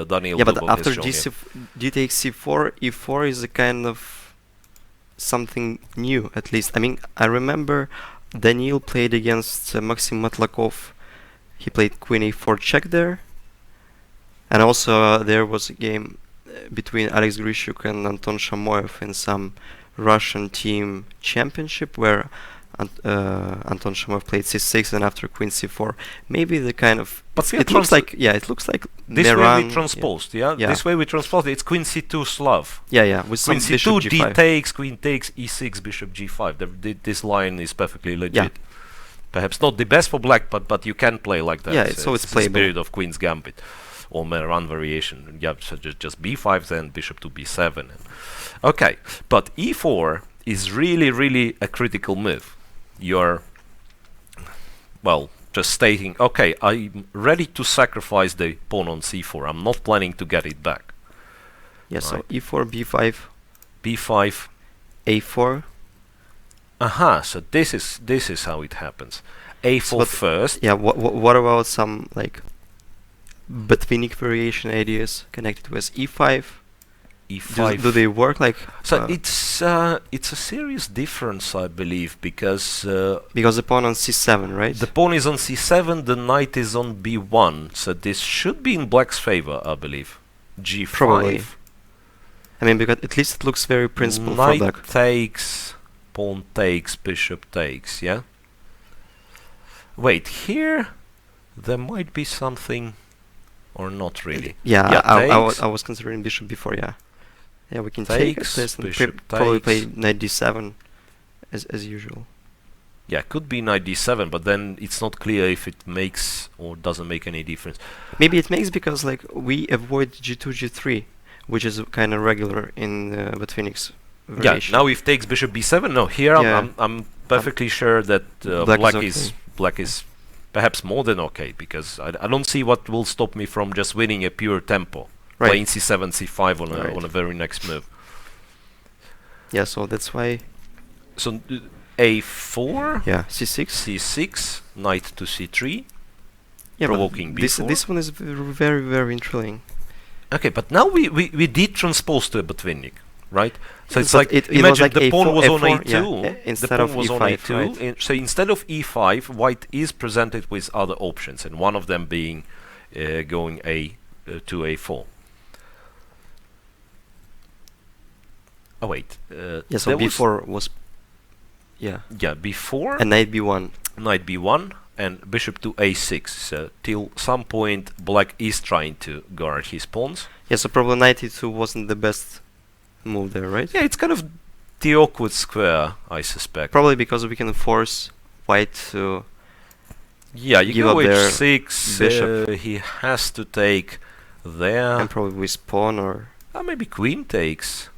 Daniil Yeah, Dubov but after has shown d takes c4, e4 is a kind of something new, at least. I mean, I remember Daniil played against Maxim Matlakov. He played queen a4 check there. And also there was a game between Alex Grishuk and Anton Shamoyev in some Russian team championship where Anton Shamoyev played c6 and after queen c4. Maybe the kind of... But it looks like... Yeah, it looks like this Meran, way we transposed, yeah? Yeah. This way we transposed. It's queen c2 Slav. Yeah, with Queen some bishop c2, g5. d takes, queen takes, e6, bishop g5. This line is perfectly legit. Yeah. Perhaps not the best for black, but you can play like that. Yeah, so it's playable. The spirit of Queen's Gambit or Meran variation. Yeah, so just b5, then bishop to b7. Okay, but e4 is really a critical move. You're, well, just stating, okay, I'm ready to sacrifice the pawn on c4. I'm not planning to get it back. Yeah, so e4, b5, b5, a4. Aha, so this is how it happens. A4 first. Yeah, what about some like Botvinnik variation ideas connected with e5? E5. Do they work like? So it's a serious difference, I believe, because the pawn on c7, right? the pawn is on c7, the knight is on b1, so this should be in black's favor, I believe. G5. Probably. I mean, because at least it looks very principled for Knight black. takes, pawn takes, bishop takes, yeah? Wait, here there might be something, or not really. Yeah, I was considering bishop before, yeah. Yeah, we can take this and probably play knight d7 as usual. Yeah, could be knight d7, but then it's not clear if it makes or doesn't make any difference. Maybe it makes because like we avoid g2, g3, which is kind of regular in Botvinnik's variation. Yeah, now if takes bishop b7, no, here I'm perfectly sure that black is perhaps more than okay, because I don't see what will stop me from just winning a pure tempo. Right. Playing c7, c5 on a very next move. Yeah, so that's why... So a4, yeah, c6, c6, knight to c3, yeah, provoking b4. This one is very intriguing. Okay, but now we did transpose to a Botvinnik, right? So it's but like, imagine like the pawn was on a4, a2, yeah, instead the pawn of was e5, on a2, right? so instead of e5, white is presented with other options, and one of them being going to a4. Oh wait. Yeah, so b4 was... Yeah. Yeah, b4. And knight b1. Knight b1 and bishop to a6. So till some point, black is trying to guard his pawns. Yeah, so probably knight e2 wasn't the best move there, right? Yeah, it's kind of the awkward square, I suspect. Probably because we can force white to... Yeah, you give go up h6, bishop. he has to take there. And probably with pawn or... Maybe queen takes.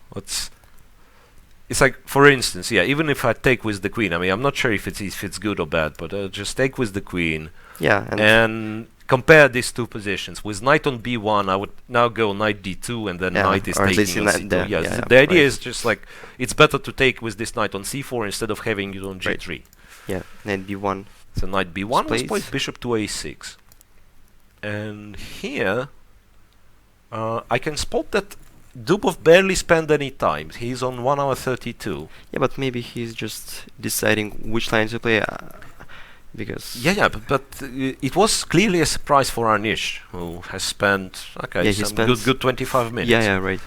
It's like, for instance, yeah, even if I take with the queen, I mean, I'm not sure if it's good or bad, but just take with the queen. Yeah, and compare these two positions. With knight on b1, I would now go knight d2, and then knight is taking on c2. Yeah, the idea is just like, it's better to take with this knight on c4 instead of having it on g3. Right. Yeah, knight b1. So knight b1 was played, bishop to a6. And here, I can spot that Dubov barely spent any time. He's on 1 hour 32. Yeah, but maybe he's just deciding which line to play, because... Yeah, but it was clearly a surprise for Anish, who has spent, good 25 minutes. Yeah, right.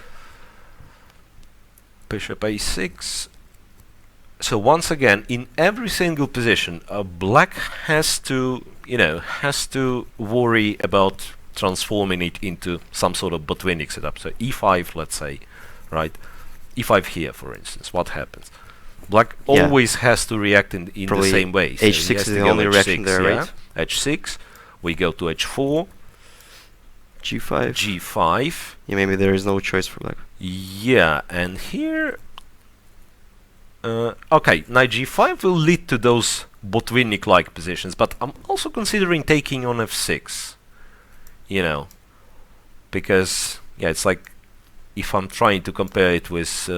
Bishop a6. So once again, in every single position, black has to worry about transforming it into some sort of Botvinnik setup. So e5, let's say, right? e5 here, for instance. What happens? Black always has to react in the same way. So h6 is the only reaction there, right? h6. We go to h4. g5. g5. Yeah, maybe there is no choice for black. Yeah, and here... okay, knight g5 will lead to those Botvinnik-like positions, but I'm also considering taking on f6. You know, because, yeah, it's like if I'm trying to compare it with...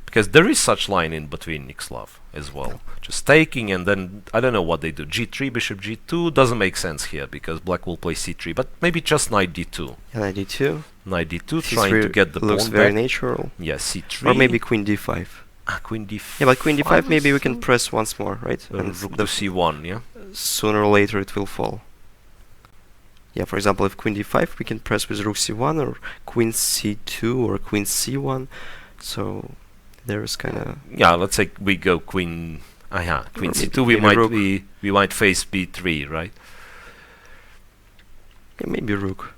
because there is such line in Botvinnik Slav as well. Just taking, and then I don't know what they do. G3, bishop G2 doesn't make sense here because black will play C3, but maybe just knight D2. Yeah, knight D2. Knight D2, C3 trying to get the looks pawn very back. natural. Yeah, C3. Or maybe queen D5. Queen D5. Yeah, but queen D5 maybe we can press once more, right? And Rook to C1, yeah? sooner or later it will fall. Yeah, for example, if queen D5 we can press with rook C1 or queen C2 or queen C1. So there's kind of... Yeah, let's say we go queen... queen C2, we might face B3, right? Yeah, maybe rook.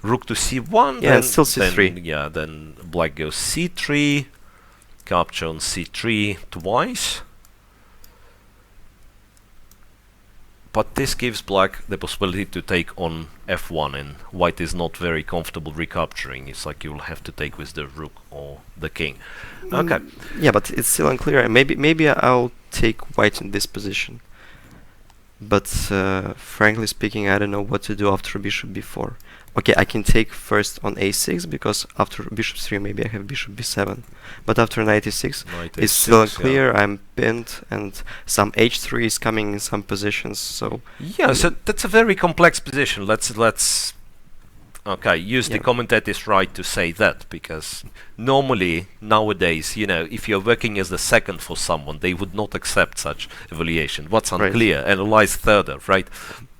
Rook to C1. Yeah, and still C3. Then, yeah, then black goes C3. Capture on C3 twice. But this gives black the possibility to take on F1, and white is not very comfortable recapturing. It's like you'll have to take with the rook or the king. Okay. Yeah, but it's still unclear. Maybe I'll take white in this position. But frankly speaking, I don't know what to do after bishop b4. Okay, I can take first on a6 because after bishop 3 maybe I have bishop b7. But after knight e6, it's still unclear. Yeah. I'm pinned, and some h3 is coming in some positions. So yeah, so that's a very complex position. Let's use the commentator's right to say that, because normally nowadays, you know, if you're working as the second for someone, they would not accept such evaluation. What's unclear, analyze further, right?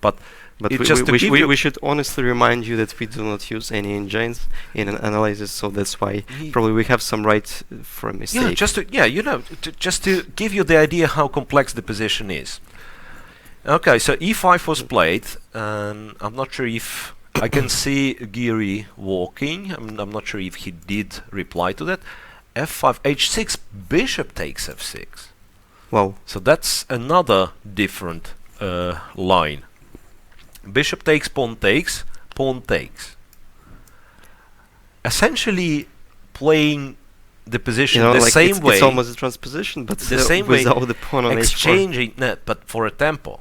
But we should honestly remind you that we do not use any engines in an analysis, so that's why probably we have some right for a mistake. Yeah, just to give you the idea how complex the position is. Okay, so e5 was played, and I'm not sure if I can see Giri walking. I'm not sure if he did reply to that. f5, h6, bishop takes f6. Wow. So that's another different line. Bishop takes, pawn takes, pawn takes. Essentially playing the position the like same way. It's almost a transposition, but the same without way the pawn on exchanging, but for a tempo.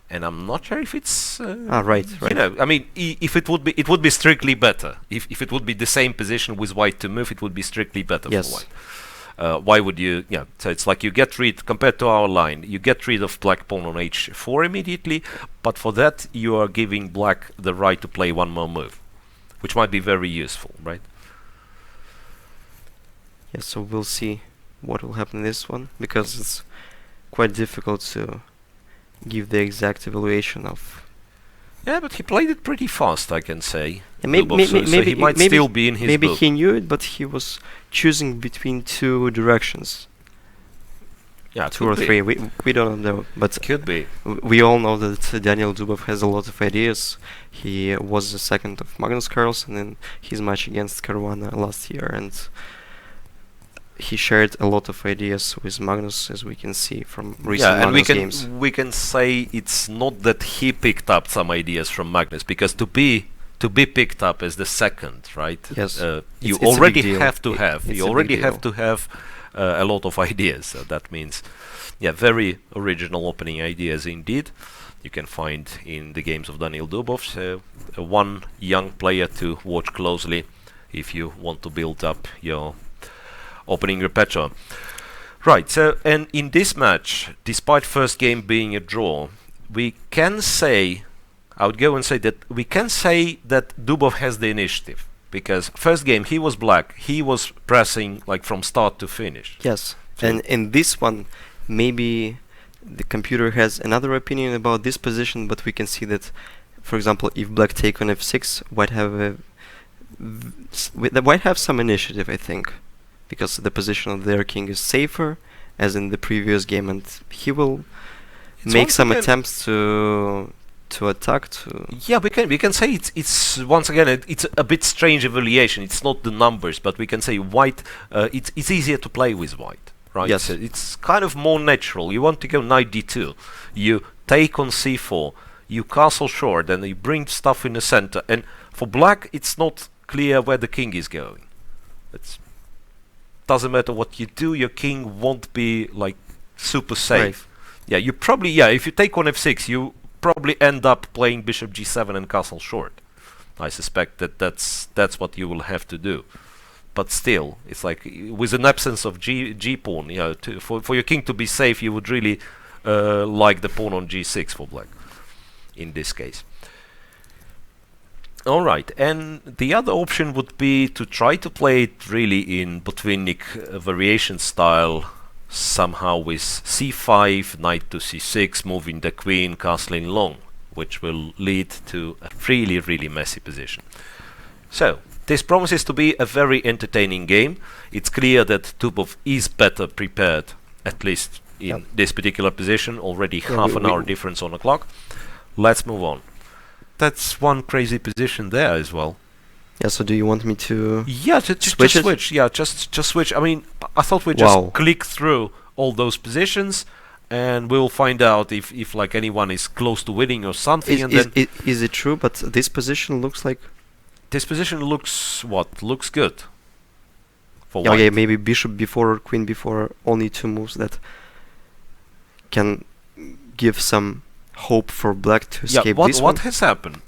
And I'm not sure if it's... right. You know, I mean, if it would be strictly better. If it would be the same position with white to move, it would be strictly better for white. Why would you... Yeah, so it's like you get rid, compared to our line, you get rid of black pawn on h4 immediately, but for that you are giving black the right to play one more move, which might be very useful, right? Yeah, so we'll see what will happen in this one, because it's quite difficult to give the exact evaluation of... Yeah, but he played it pretty fast, I can say. Yeah, maybe he might still be in his maybe book. He knew it, but he was choosing between two directions. Yeah, two or three. We don't know, but could be. We all know that Daniil Dubov has a lot of ideas. He was the second of Magnus Carlsen in his match against Caruana last year, and he shared a lot of ideas with Magnus, as we can see from recent Magnus games. We can say it's not that he picked up some ideas from Magnus, because to be picked up as the second, right? Yes. You already have to have. You already have to have a lot of ideas. So that means, yeah, very original opening ideas indeed. You can find in the games of Daniil Dubov. So one young player to watch closely if you want to build up your opening repertoire. Right, so, and in this match, despite first game being a draw, we can say, I would go and say that we can say that Dubov has the initiative, because first game he was black, he was pressing like from start to finish. Yes, so and in this one, maybe the computer has another opinion about this position, but we can see that, for example, if black take on f6, white have some initiative, I think, because the position of their king is safer, as in the previous game, and he will make some attempts to attack. Yeah, we can say it's once again it's a bit strange evaluation. It's not the numbers, but we can say white. It's easier to play with white, right? Yes. So it's kind of more natural. You want to go knight d2, you take on c4, you castle short, and you bring stuff in the center. And for black, it's not clear where the king is going. It's doesn't matter what you do, your king won't be like super safe. Right. Yeah, you probably if you take on f6, you probably end up playing bishop g7 and castle short. I suspect that that's what you will have to do. but still, it's like with an absence of G pawn, you know, for your king to be safe, you would really like the pawn on G6 for black in this case. Alright, and the other option would be to try to play it really in Botvinnik variation style, somehow with c5, knight to c6, moving the queen, castling long, which will lead to a really, really messy position. So, this promises to be a very entertaining game. It's clear that Dubov is better prepared, at least in this particular position, already half an hour difference on the clock. Let's move on. That's one crazy position there as well. Yeah, so do you want me to just switch? Yeah, just switch. I mean, I thought we'd just click through all those positions and we'll find out if like anyone is close to winning or something. Is it true? But this position looks like... This position looks what? Looks good. For white. Okay, maybe bishop before or queen before, only two moves that can give some hope for black to escape this one. What has happened?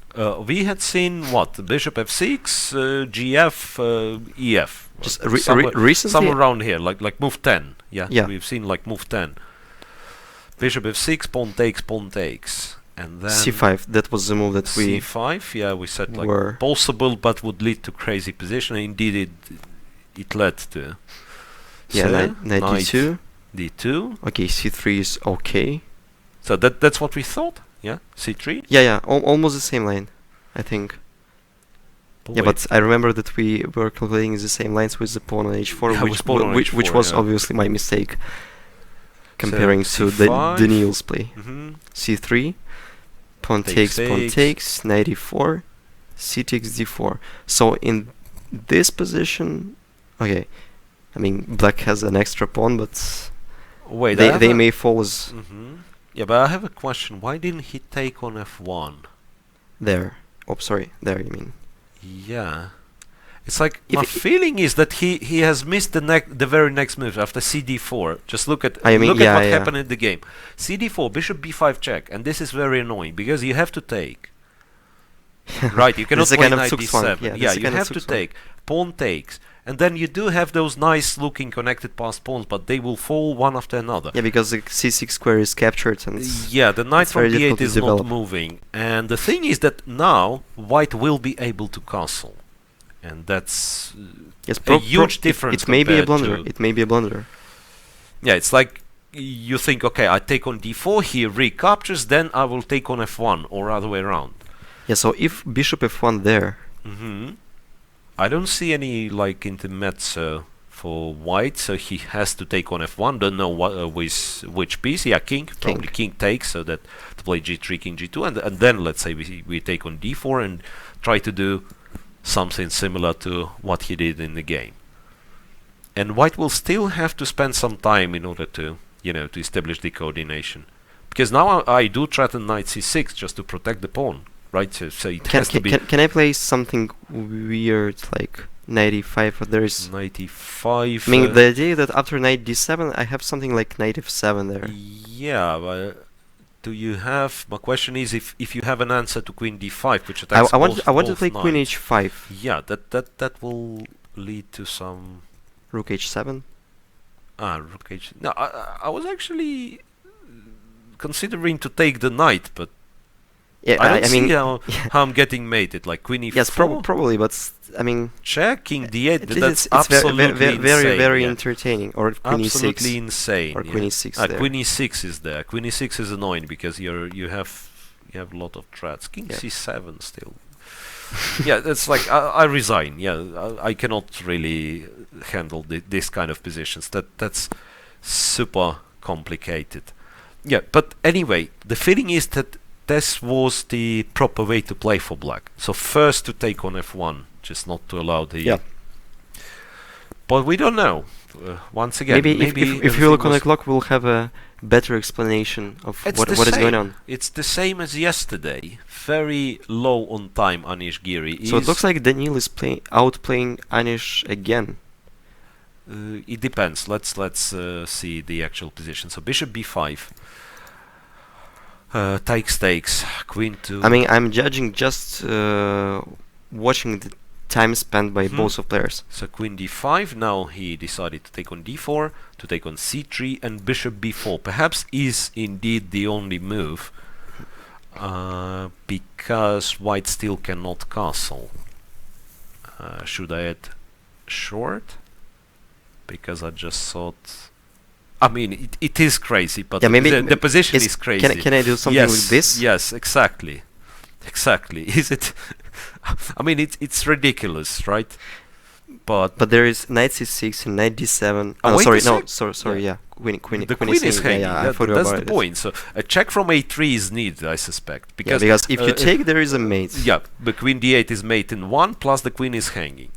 We had seen what? Bishop f6, gf, ef. Just recently? Somewhere around here, like move 10. Yeah, we've seen like move 10. Bishop f6, pawn takes. And then c5, that was the move that we... c5, yeah, we said like possible, but would lead to crazy position. Indeed, it led to... Yeah, knight d2. d2. Okay, c3 is okay. So that's what we thought, yeah? C3? Yeah, almost the same line, I think. But I remember that we were calculating the same lines with the pawn on h4, which was obviously my mistake, comparing to Daniil's play. c3, pawn takes, knight e4, c takes d4. So in this position, okay, I mean black has an extra pawn, but they may fall as... Yeah, but I have a question. Why didn't he take on f1? There. Oh, sorry. There, you mean? Yeah. It's like my feeling is that he has missed the very next move after cd4. Just look at what happened in the game. cd4, bishop b5 check, and this is very annoying because you have to take. Right, you cannot play knight d7. Yeah, you have to take. Pawn takes. And then you do have those nice looking connected passed pawns, but they will fall one after another. Yeah, because the c6 square is captured and the knight from d8 is not moving. And the thing is that now white will be able to castle. And that's a huge difference. It may be a blunder. It may be a blunder. Yeah, it's like you think, okay, I take on d4, he recaptures, then I will take on f1, or other way around. Yeah, so if bishop f1 there... I don't see any like intermezzo for white, so he has to take on f1. Don't know what with which piece. Yeah, king. Probably king takes, so that to play g3, king g2, and then let's say we take on d4 and try to do something similar to what he did in the game. And white will still have to spend some time in order to to establish the coordination, because now I do threaten knight c6 just to protect the pawn. Right, so it has to be... Can I play something weird like knight e5? There is... Knight e5... I mean, the idea that after knight d7, I have something like knight f7 there. Yeah, but do you have... My question is if you have an answer to queen d5, which attacks I want to play queen h5. Yeah, that will lead to some... Rook h7? Rook h... No, I was actually considering to take the knight, but... Yeah, I don't see how I'm getting mated, like queen e4. Yes, probably, but I mean... Check, king d8, that's absolutely insane. Very entertaining. Or queen absolutely e6. Insane. Or queen e6 there. Queen e6 is there. Queen e6 is annoying because you have a lot of threats. King c7 still. Yeah, it's like I resign. Yeah, I cannot really handle this kind of positions. That's super complicated. Yeah, but anyway, the feeling is that this was the proper way to play for black. So first to take on f1, just not to allow the... Yeah. But we don't know. Once again, maybe if you look on the clock, we'll have a better explanation of what is going on. It's the same as yesterday. Very low on time, Anish Giri. So it looks like Daniil is outplaying Anish again. It depends. Let's see the actual position. So bishop b5. Takes, queen 2. I mean, I'm judging just watching time spent by both of players. So queen d5, now he decided to take on d4, to take on c3, and bishop b4. Perhaps is indeed the only move, because white still cannot castle. Should I add short? Because I just thought... I mean, it is crazy, but maybe the position is crazy. Can I do something with this? Yes, exactly. Exactly. Is it... I mean, it's ridiculous, right? But there is knight c6 and knight d7. Oh, Oh, wait sorry, a no, sec. sorry, yeah. Queen the queen is hanging. hanging. Yeah, I forgot that's about the it. point. So a check from a3 is needed, I suspect. Because, Because if you take, there is a mate. Yeah, the queen d8 is mate in 1, plus the queen is hanging.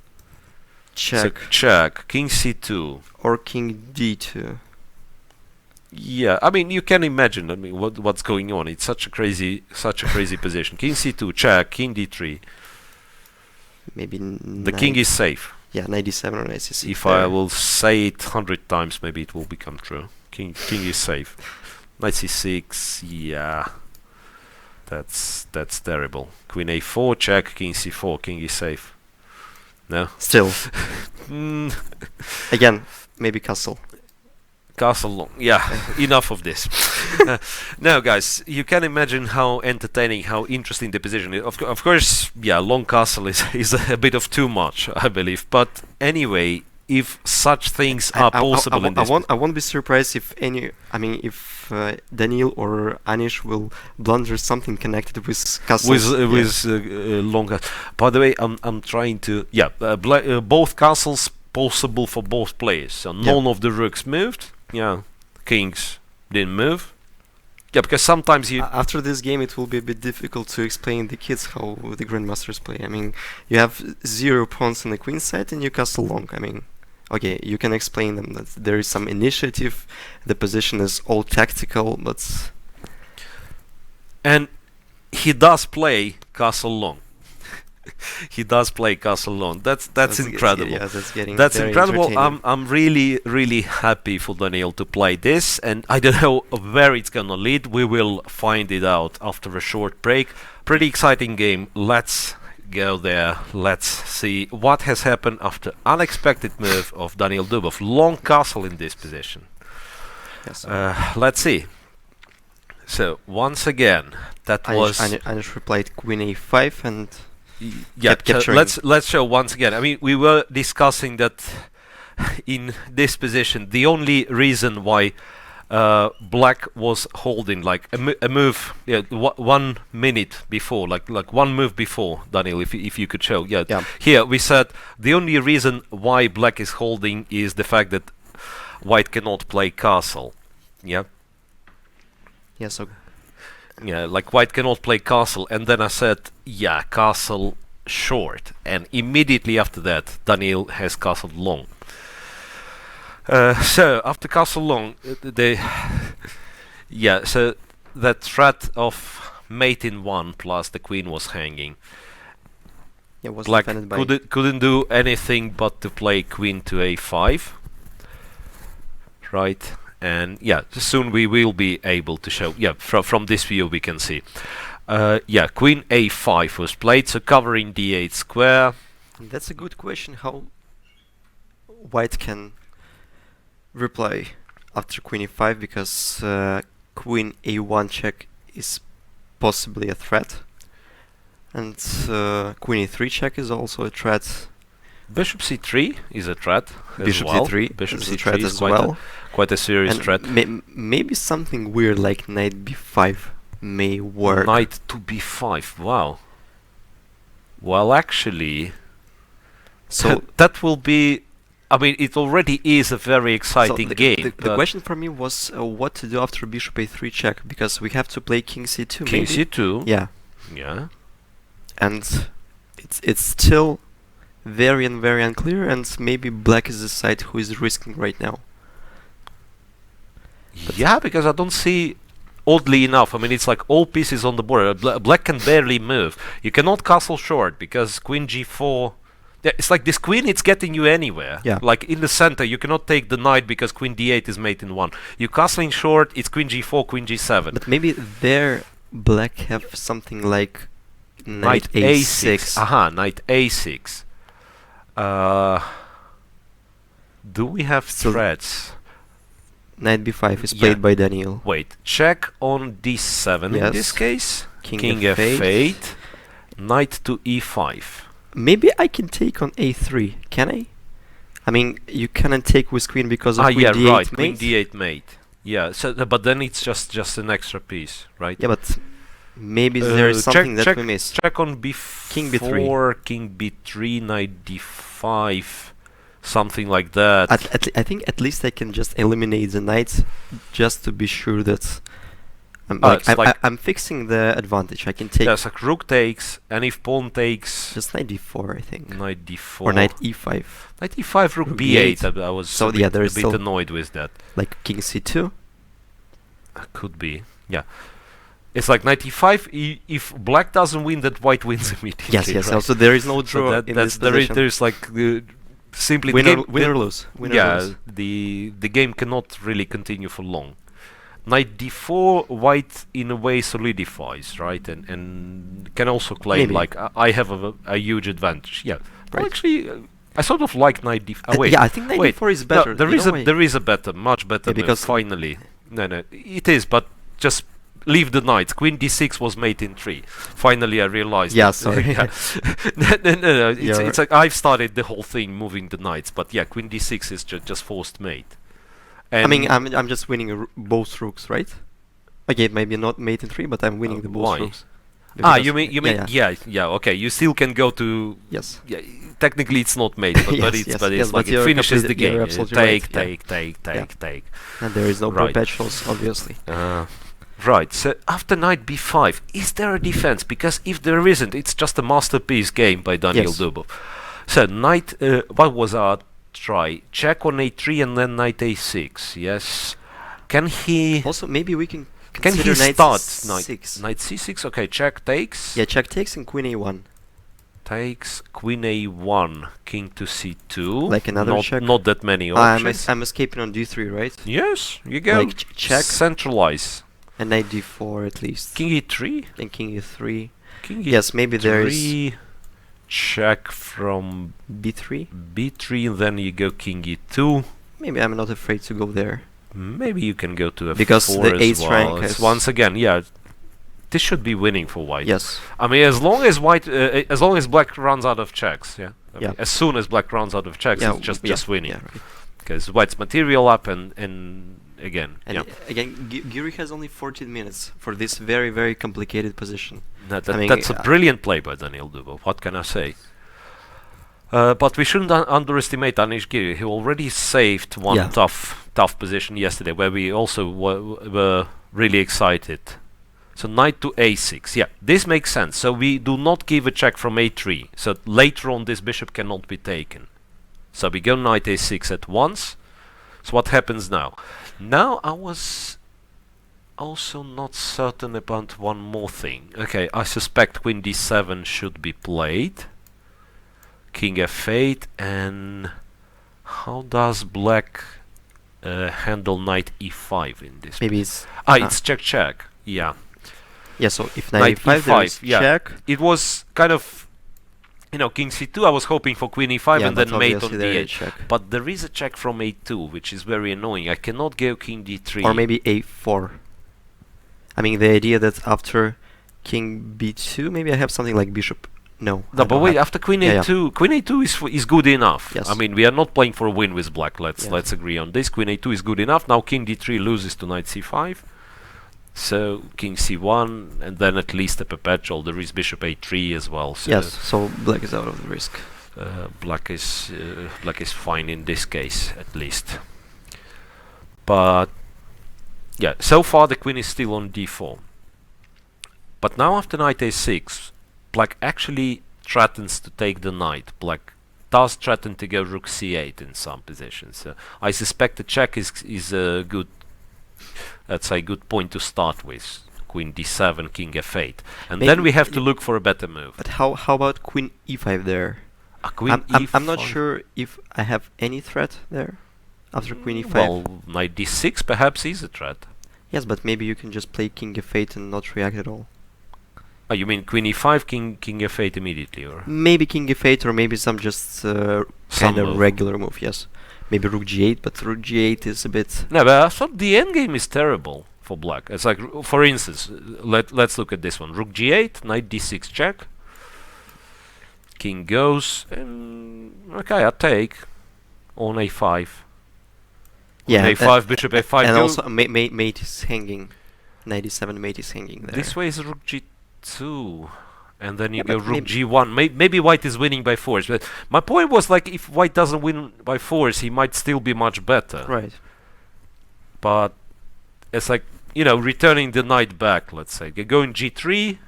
Check. So check, king c2. Or king d2. Yeah, I mean, you can imagine. I mean, what's going on? It's such a crazy position. King c2, check, king d3. Maybe The king is safe. Yeah, knight d7 or knight c6. If I will say it 100 times, maybe it will become true. King is safe. Knight c6, yeah. That's terrible. Queen a4, check, king c4, king is safe. No? Still. Again, maybe castle. Castle long. Yeah, enough of this. Now, guys, you can imagine how entertaining, how interesting the position is. Of course, yeah, long castle is a bit of too much, I believe. But anyway, if such things are possible in this... I won't be surprised if if Daniil or Anish will blunder something connected with castles. With long... By the way, I'm trying to... Yeah, both castles possible for both players. So none of the rooks moved. Yeah, kings didn't move. Yeah, because sometimes you... After this game, it will be a bit difficult to explain the kids how the grandmasters play. I mean, you have 0 pawns on the queen side and you castle long. I mean, okay, you can explain them that there is some initiative, the position is all tactical, but... And he does play castle long. He does play castle long. That's incredible. Yeah, that's very incredible. I'm really happy for Daniil to play this, and I don't know where it's gonna lead. We will find it out after a short break. Pretty exciting game. Let's go there. Let's see what has happened after unexpected move of Daniil Dubov. Long castle in this position. Yes. Let's see. So once again, that was... Anish replied queen a5 and... Yeah, let's show once again. I mean, we were discussing that in this position, the only reason why black was holding like a move, 1 minute before, like 1 move before, Daniil, if you could show. Yeah. Here we said the only reason why black is holding is the fact that white cannot play castle. Yeah. Yeah. So. Yeah, like white cannot play castle, and then I said, yeah, castle short, and immediately after that, Daniil has castle long. So after castle long, so that threat of mate in 1 plus the queen was hanging. Yeah, was black defended by couldn't do anything but to play queen to a5, right? And yeah, soon we will be able to show. Yeah, from this view we can see. Yeah, queen a5 was played, so covering d8 square. That's a good question. How white can reply after queen e5, because queen a1 check is possibly a threat, and queen e3 check is also a threat. Bishop c3 is a threat. Bishop as well. c3 Bishop is c3 a threat is as well. Quite a serious And threat. Maybe something weird like knight b5 may work. Knight to b5. Wow. Well, actually, so that will be. I mean, it already is a very exciting game. The question for me was what to do after bishop a3 check, because we have to play king c2. King maybe? c2. Yeah. Yeah. And it's still very unclear, and maybe black is the side who is risking right now. Yeah, because I don't see. Oddly enough, I mean, it's like all pieces on the board. Black can barely move. You cannot castle short because queen g4. Yeah, it's like this queen, it's getting you anywhere. Yeah. Like in the center, you cannot take the knight because queen d8 is mate in 1. You castling short, it's queen g4, queen g7. But maybe there black have something like knight a6. Aha, knight a6. Uh, do we have So- threats? Knight b5 is Yeah. played by Daniil. Wait, check on d7 in Yes. this case. King King f8. f8. Knight to e5. Maybe I can take on a3. Can I? I mean, you cannot take with queen because of queen yeah, d8 right. mate. Queen d8 mate. Yeah. So, but then it's just an extra piece, right? Yeah, but maybe there is something that we missed. Check on b4, King b3. king b3, knight d5, something like that. I think at least I can just eliminate the knight, just to be sure that I'm fixing the advantage. I can take Yes, like rook takes, and if pawn takes, just knight d4, I think, knight d4 or knight e5, knight e5, rook Rook b8. b8. I was So, a yeah, bit, there a is bit still- annoyed with that. like king c2. Could be, yeah. It's like knight e5. If black doesn't win, that white wins immediately. Yes, yes. right? Also, there is no So draw that, in that's this there is, position. there's like simply Win the or, game. win or lose. Win or Yeah, lose. the game cannot really continue for long. Knight d4, white in a way solidifies, right, and can also claim Maybe. like I have a huge advantage. Yeah, well, Right. actually, I sort of like knight d4. Wait, Yeah, I think knight wait. d4 is No, better. there You is know a why? there is a better, much better Yeah, move. because- Finally, no, it is, but just leave the knights. Queen d6 was mate in 3. Finally, I realized. Yeah, that- sorry. no. It's, You're- it's like I've started the whole thing moving the knights, but yeah, queen d6 is just forced mate. I mean, And I'm just winning both rooks, right? Okay, maybe not mate in 3, but I'm winning the both why? rooks. you mean yeah. Okay, you still can go to. Yes. Yeah, technically it's not mate, but, Yes, it's yes, but yes, it's like but it you're finishes the completely- game. you're absolutely right, Take. And there is no Right. perpetuals, obviously. Right. So after knight b5, is there a defense? Because if there isn't, it's just a masterpiece game by Daniil Yes. Dubov. So knight. What was our try? Check on a3 and then knight a6. Yes. Can he? Also, maybe we can Can consider he knight start c6. knight c6? Okay. Check takes. Yeah, check takes and queen a1. Takes queen a1, king to c2. Like another not, check? Not that many I'm, options. I'm escaping on d3, right? Yes, you go. Like check Centralize. and knight d4 at least. King e3. And king e3. King Yes, maybe there is e3. Check from b3. b3, and then you go king e2. Maybe I'm not afraid to go there. Maybe you can go to f4 Because the as eighth well. rank It's has- once again, yeah. This should be winning for white. Yes. I mean, as long as white, as long as black runs out of checks, yeah. I Yeah. mean, as soon as black runs out of checks, Yeah, it's just yeah, winning. Yeah, right. Because white's material up and again, And yeah. again, Giri has only 14 minutes for this very, very complicated position. That, I mean, that's a brilliant play by Daniil Dubov. What can I say? But we shouldn't underestimate Anish Giri. He already saved one Yeah. tough position yesterday, where we also were really excited. So knight to a6. Yeah, this makes sense. So we do not give a check from a3. So later on, this bishop cannot be taken. So we go knight a6 at once. So what happens now? Now I was also not certain about one more thing. Okay, I suspect queen d7 should be played. King f8, and how does black handle knight e5 in this? Maybe it's It's check. Yeah, yeah. So if Knight knight e5, there is e5, yeah. check. it was kind of, king c2. I was hoping for queen e5 Yeah, and but then mate on obviously there is d8. check. But there is a check from a2, which is very annoying. I cannot go king d3. Or maybe a4. I mean, the idea that after king b2, maybe I have something like bishop. No. No, I but don't wait. have- After queen Yeah, a2, queen a2 is good enough. Yes. I mean, we are not playing for a win with black. Yeah. Let's agree on this. Queen a2 is good enough. Now king d3 loses to knight c5. So king c1, and then at least a perpetual. There is bishop a3 as well. So Yes. So black is out of the risk. black is fine in this case, at least. But yeah, so far the queen is still on d4. But now after knight a6, black actually threatens to take the knight. Black does threaten to go rook c8 in some positions. I suspect the check is a good, that's a good point to start with. Queen d7, king f8, and then Maybe- we have to look for a better move. But how about queen e5 there? Queen I'm not e5. sure if I have any threat there after queen e5. Well, knight d6 perhaps is a threat. Yes, but maybe you can just play king f8 and not react at all. Oh, you mean queen e5, king f8 immediately, or Maybe king f8 or maybe some just some kind of move? regular move, yes. Maybe rook g8, but rook g8 is a bit... No, but I thought the endgame is terrible for black. It's like, for instance, let's look at this one. Rook g8, knight d6 check. King goes, and okay, I take on a5. Yeah, On a5, bishop a5. and go. also mate is hanging. 97 mate is hanging there. This way is rook g2. And then you Yeah, go but rook g1. Maybe white is winning by force. But my point was, like, if white doesn't win by force, he might still be much better. Right. But it's like, you know, returning the knight back, let's say. Going g3.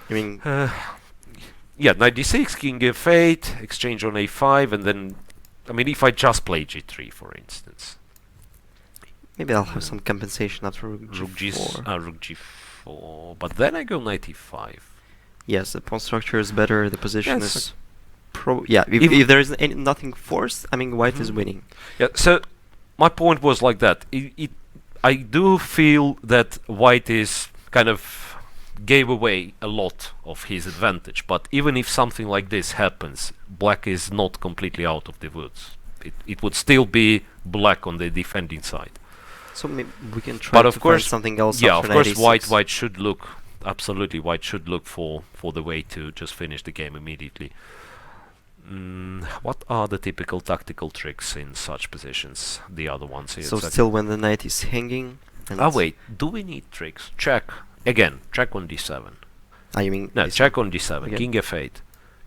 I mean, Yeah, knight d6, king f8, exchange on a5, and then, I mean, if I just play g3, for instance. maybe I'll have some compensation after rook Rook g4. rook g4, but then I go knight e5. Yes, the pawn structure is better, the position Yes. is... if there is nothing forced, I mean, white is Mhm. winning. Yeah, so my point was like that. I do feel that white is kind of gave away a lot of his advantage, but even if something like this happens, black is not completely out of the woods. It would still be black on the defending side. So maybe we can try But to of course, find something else yeah, after of course, 96. white should look, absolutely, white should look for the way to just finish the game immediately. What are the typical tactical tricks in such positions? The other ones here. So exactly. still when the knight is hanging... and Ah, it's- wait, do we need tricks? Check. Again, check on d7. Ah, you mean... No, this check on d7. Again? King f8.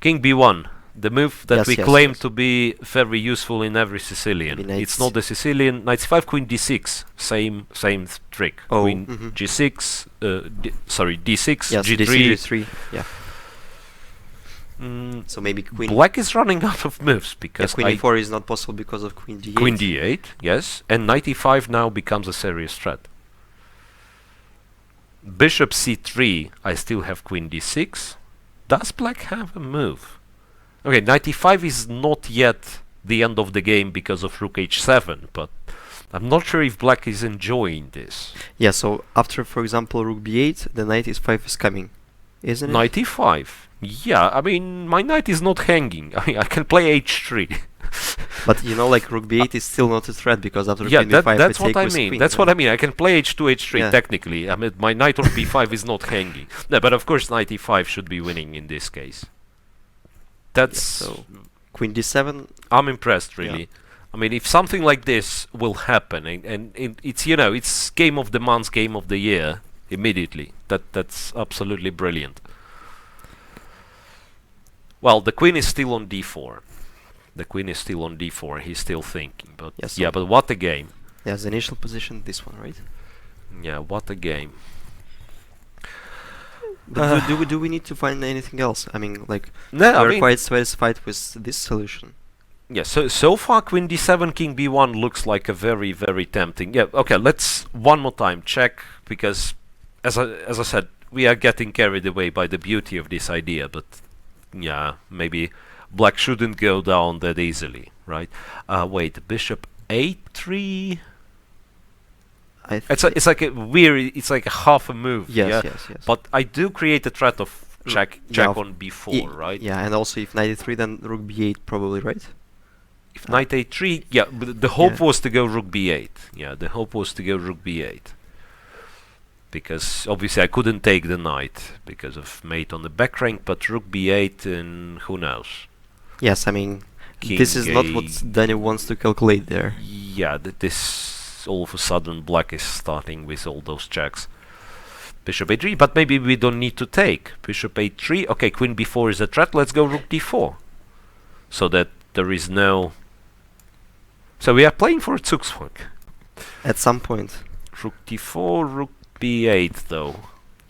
King b1. The move that Yes, we yes, claim yes. to be very useful in every Sicilian. Maybe It's knights- not the Sicilian. Knight c5, queen d6. Same trick. Oh, Queen mhm. g6. Sorry, d6, Yes, g3. d3, yeah. So maybe queen... Black is running out of moves yeah, because queen e4 is not possible because of queen d8. queen d8, yes, and knight e5 now becomes a serious threat. Bishop c3, I still have queen d6. Does black have a move? Okay, knight e5 is not yet the end of the game because of rook h7, but I'm not sure if black is enjoying this. Yeah, so after, for example, rook b8, the knight e5 is coming, isn't it? Knight e5. Yeah, I mean, my knight is not hanging. I mean, I can play h3. But you know, like rook b8 is still not a threat because after Yeah, queen b5 that's I what take I with mean. queen, That's right? what I mean. I can play h2, h3 Yeah. technically. I mean, my knight on b5 is not hanging. No, but of course, knight e5 should be winning in this case. That's so queen d7. I'm impressed, really. I mean, if something like this will happen, and it's, you know, it's game of the month, game of the year, immediately. That's absolutely brilliant. Well, the queen is still on d4. The queen is still on d4. He's still thinking, but Yes, yeah, so- but what a game. Yeah, the initial position, this one, right? Yeah, what a game. But do we need to find anything else? I mean, like, No, I we're mean, quite satisfied with this solution. yeah, so far queen d7, king b1 looks like a very, very tempting. Yeah, okay, let's one more time check, because as I said, we are getting carried away by the beauty of this idea, but yeah, maybe black shouldn't go down that easily, right? Wait, bishop a3. It's like a weird, it's like a half a move. Yes, yeah? yes. But I do create a threat of check yeah, on b4, right? Yeah, and also if knight e3, then rook b8 probably, right? If knight a3, yeah, but the hope Yeah. was to go rook b8. Yeah, the hope was to go rook b8. Because obviously I couldn't take the knight because of mate on the back rank, but rook b8 and who knows. Yes, I mean, King this is not what a- Daniil wants to calculate there. Yeah, this all of a sudden black is starting with all those checks. Bishop a3, but maybe we don't need to take. Bishop a3, okay, queen b4 is a threat, let's go rook d4. So that there is no... So we are playing for a Zugzwang. At some point. Rook d4, rook b8 though.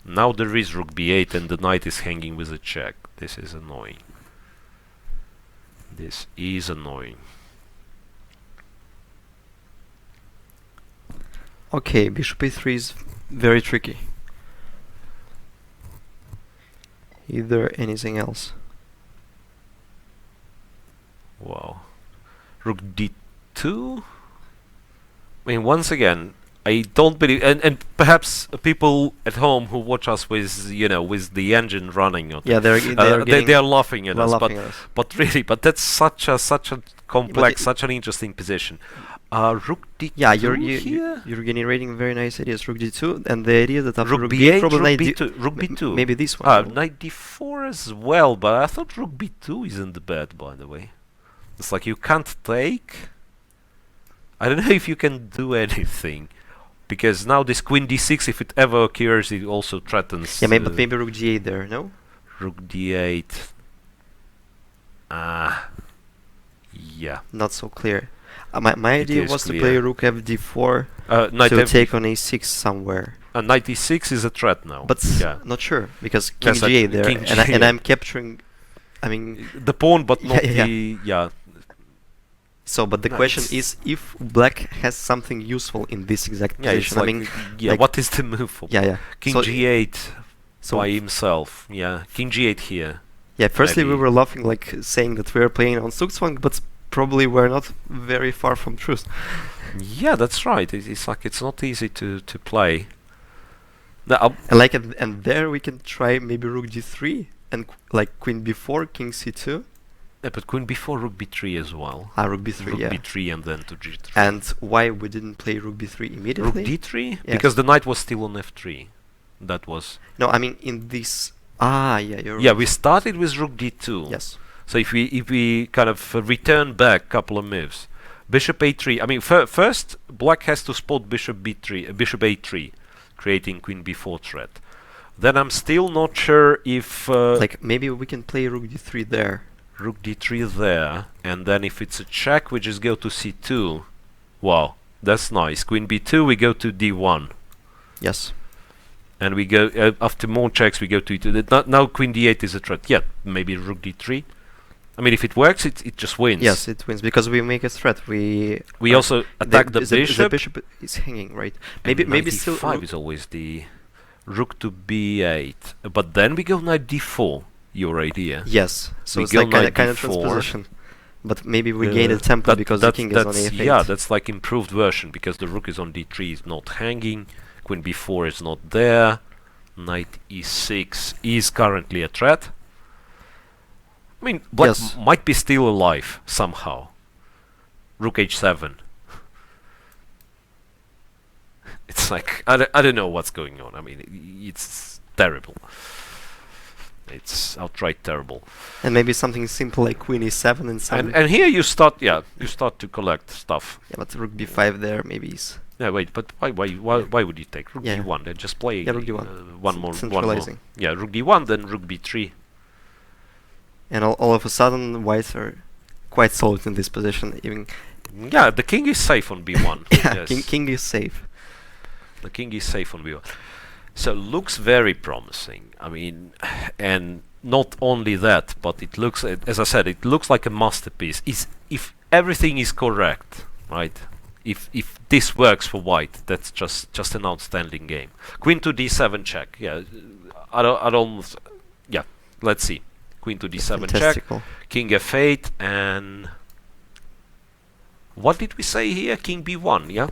Now there is rook b8 and the knight is hanging with a check. This is annoying. This is annoying. Okay, bishop a3 is very tricky. Either anything else. Wow. Rook d2? I mean, once again, I don't believe, and perhaps people at home who watch us with with the engine running, Yeah, they are laughing at us, laughing at us. but really, but that's such a complex, it- such an interesting position. Rook D2 Yeah, here. you're generating very nice ideas. Rook D2, and the idea that after Rook Rook B8, probably Rook knight B2, Rook B2. maybe this one. Knight D4 as well, but I thought Rook B2 isn't bad, by the way. It's like you can't take. I don't know if you can do anything, because now this Queen D6, if it ever occurs, it also threatens. Yeah, but maybe Rook G8 there, no? Rook D8. Yeah. Not so clear. My idea is was to clear. play Rook FD4 Knight to F take on A6 somewhere. Knight E6 is a threat now. But yeah. not sure, because King Yes, like G8 there, King and G8. I'm capturing. I mean, The pawn, but not Yeah. the yeah. so. But the No, question it's- is if Black has something useful in this exact Yeah, it's position. like, I mean, yeah. like- What is the move for? yeah. King So- G8 So by himself. Yeah, King G8 here. yeah. Firstly, we maybe- were laughing, like saying that we were playing on Zugzwang, but probably we're not very far from truth. Yeah, that's right. It's like it's not easy to play. Now, And like, and there we can try maybe Rook D3 and like Queen B4, King C2, yeah, but Queen B4, Rook B3 as well. Rook B3, Rook yeah. B3 and then to G3. And why we didn't play Rook B3 Rook immediately? D3 Yes. because the knight was still on F3. That was. No, I mean in this. Yeah, you're Yeah, right. we started with Rook D2. Yes. So if we kind of return back a couple of moves, Bishop A3. I mean, first Black has to spot Bishop B3, Bishop A3, creating Queen B4 threat. Then I'm still not sure if Like maybe we can play Rook D3 there. Rook D3 there, and then if it's a check, we just go to C2. Wow, that's nice. Queen B2, we go to D1. Yes. And we go, after more checks, we go to E2. Now Queen D8 is a threat. Yeah, maybe Rook D3. I mean, if it works, it just wins. Yes, it wins because we make a threat. We also attack the bishop. The bishop is hanging, right? Maybe still. 5 is always the Rook to B8. But then we go Knight D4, your idea. Yes. So We it's go like knight kind of D4. transposition. But maybe we gain a tempo because the king is on that's- A8. Yeah, that's like improved version, because the Rook is on D3, is not hanging. Queen B4 is not there. Knight E6 is currently a threat. I mean, Black Yes. might be still alive somehow. Rook H7. It's like, I don't know what's going on. I mean, it's terrible. It's outright terrible. And maybe something simple like Queen E7 and some. And here you start to collect stuff. Yeah, but Rook B5 there maybe is. Yeah, wait, but why would you take Rook Yeah. D1? Then just play Yeah, Rook D1. one more. Centralizing. Yeah, Rook D1, then Rook B3. And all of a sudden, whites are quite solid in this position. Even Yeah, the king is safe on B1. yeah, Yes. king is safe. The king is safe on B1. So looks very promising. I mean, and not only that, but it looks, as I said, it looks like a masterpiece. If everything is correct, right? If this works for white, that's just an outstanding game. Queen to D7 check. Yeah, I don't. Yeah, let's see. Queen to D7 check. Fantastical. King F8 and what did we say here? King B1. Yeah.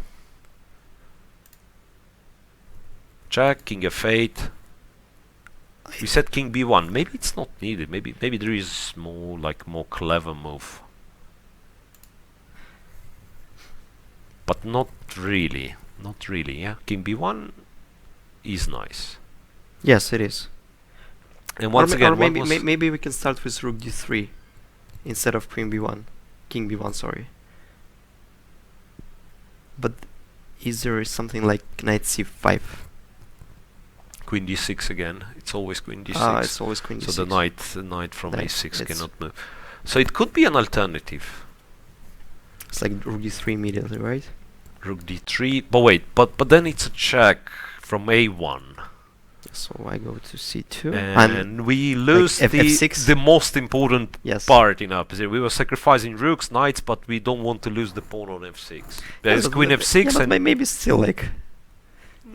Check, King F8. We said King B1. Maybe it's not needed. Maybe there is more clever move. But not really. Not really, yeah. King B1 is nice. Yes, it is. And once again, or what maybe was maybe we can start with Rook D3 instead of Queen B1, King B1. Sorry. But is there something like Knight C5? Queen D6 again. It's always Queen D6. Ah, it's always Queen D6. So the knight from Knight, A6 it's- cannot move. So it could be an alternative. It's like Rook D3 immediately, right? Rook D3. But wait, but then it's a check from A1. So I go to C2 And we lose F- F6? the most important yes. part in our position. We were sacrificing rooks, knights, but we don't want to lose the pawn on F6. There's but Queen but- F6 yeah, but and maybe still like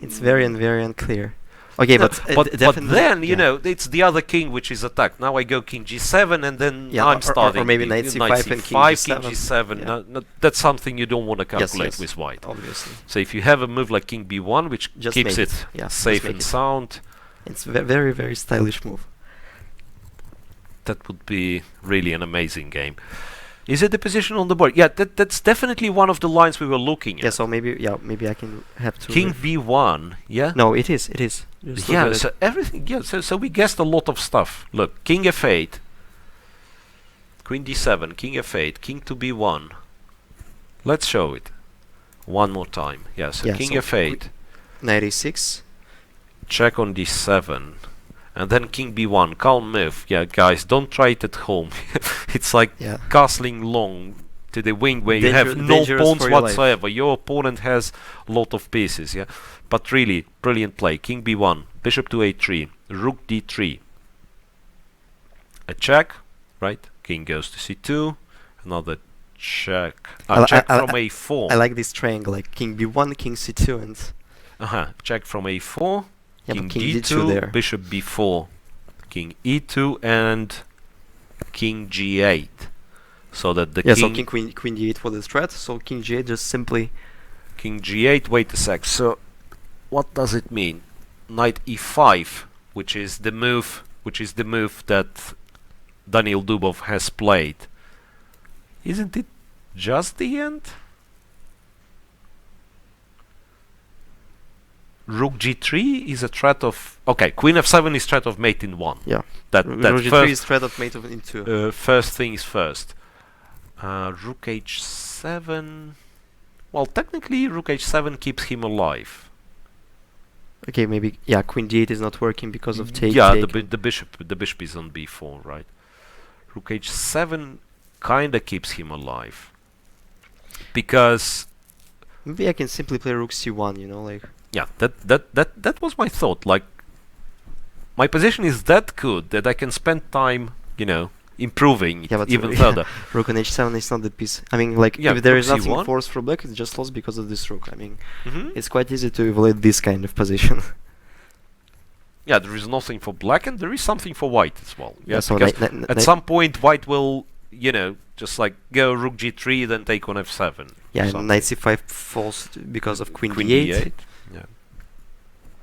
it's very unclear. Okay, No, but but definitely, then you yeah. know it's the other king which is attacked. Now I go king g7 and then Yeah, I'm or starting maybe the- knight knight c5 and king c5, king g7. g7. Yeah. No, that's something you don't want to Yes, calculate yes, with white. obviously. So if you have a move like king b1, which Just keeps make it it. Yeah, just safe make and it. sound, It's very, very stylish move. that would be really an amazing game. Is it the position on the board? Yeah, that's definitely one of the lines we were looking Yeah, at. so maybe I can have to. King b1, yeah? No, it is. Just look Yeah, at it. so everything, yeah, so we guessed a lot of stuff. Look, king f8, queen d7, king f8, king to b1. Let's show it one more time. Yeah, so Yeah, king so f8, knight e6. check on d7, and then king b1, calm move. Yeah, guys, don't try it at home. It's like Yeah. castling long to the wing where you have no Dangerous pawns for your life. whatsoever. Your opponent has a lot of pieces, yeah. But really, brilliant play. King b1, bishop to a3, rook d3. A check, right? King goes to c2, another check. Check from a4. I like this triangle, like king b1, king c2, and Check from a4, yeah, king but king d2, d2 there. bishop b4, king e2, and king g8. So that the Yeah, king, so king queen d8 for the threat. So king g8 just simply. king g8. Wait a sec. So what does it mean? Knight e5, which is the move that Daniil Dubov has played. Isn't it just the end? Rook g3 is a threat of... Okay, queen f7 is threat of mate in 1. Yeah. That Rook g3 first, is threat of mate in 2. first things first. Rook h7... Well, technically rook h7 keeps him alive. Okay, maybe queen d8 is not working because of take. Yeah, take. the bishop is on b4, right? Rook h7 kinda keeps him alive. Because... Maybe I can simply play rook c1, you know, like. Yeah, that was my thought. Like, my position is that good that I can spend time, you know, improving it Yeah, but even further. Rook on h7 is not the piece. I mean, like, Yeah, if there rook is nothing c1. forced for black, it's just lost because of this rook. I mean, Mhm. it's quite easy to evaluate this kind of position. Yeah, there is nothing for black and there is something for white as well. Yeah, so because knight- at some point white will, you know, just like go rook g3, then take on f7. yeah, and something. knight c5 falls because of queen, Queen d8. d8. Yeah.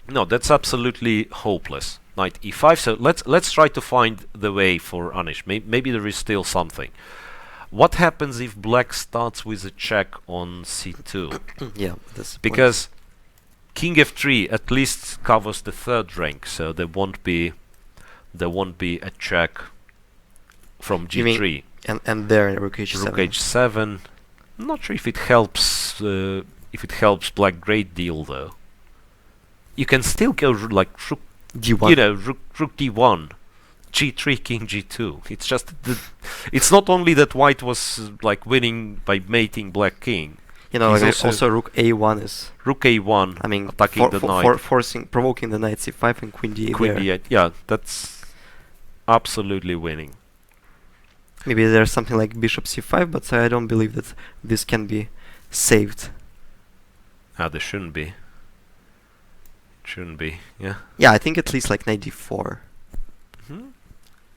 No, that's absolutely hopeless. Knight e5. So let's try to find the way for Anish. Maybe there is still something. What happens if black starts with a check on c2? Yeah, that's the point. Because king f3 at least covers the third rank, so there won't be a check from You mean g3. and there in rook h7. Rook h7. I'm not sure if it helps. If it helps black great deal though. You can still go like rook, d1. you know, rook d1, g3, king g2. It's just it's not only that white was like winning by mating black king. You know, He's like also rook a1 is. Rook a1, I mean, attacking the knight. provoking the knight c5 and queen d8 Queen there. d8. Yeah, that's absolutely winning. Maybe there's something like bishop c5, but I don't believe that this can be saved. There shouldn't be. Shouldn't be. Yeah. Yeah, I think at least like knight d4. Hmm?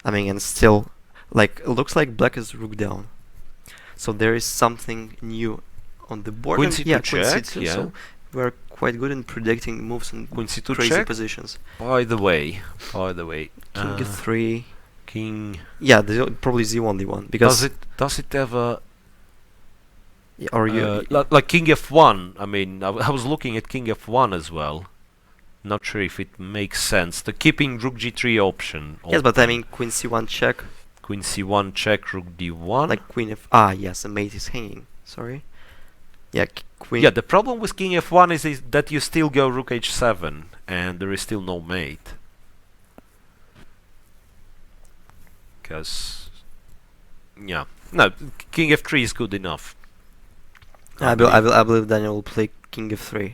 I mean, and still, like, it looks like black is rook down. So there is something new on the board. Queen and c2 yeah, check, queen c2. yeah. So we're quite good in predicting moves and Queen c2 crazy check. positions. By the way, King g3. king. Yeah, probably z1 d1 because Does it ever? yeah, or you Like king f1. I mean, I was looking at king f1 as well. Not sure if it makes sense. The keeping rook g3 option. yes, but I open. mean queen c1 check, Queen c1 check, rook d1. like queen f. Yes, the mate is hanging. Sorry. Yeah, queen. Yeah, the problem with king f1 is that you still go rook h7 and there is still no mate. Because yeah, no, king f3 is good enough. I believe Daniel will play king f3.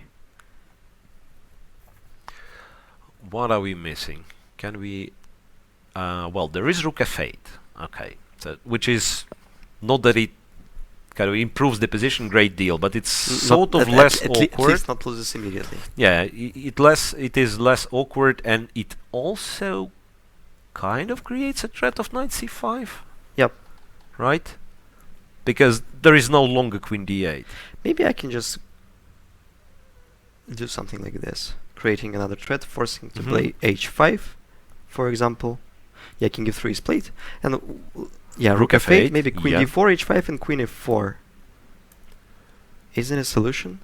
What are we missing? Can we? Well, there is rook f8. Okay, so which is not that it kind of improves the position great deal, but it's Not sort of at less at awkward. least not loses immediately. Yeah, it is less awkward, and it also kind of creates a threat of knight c5. Yep. Right? Because there is no longer queen d8. Maybe I can just do something like this, creating another threat, forcing to play h5, for example. Yeah, king f3 is played, and yeah, rook f8, maybe queen d4, h5, and queen f4. Isn't a solution?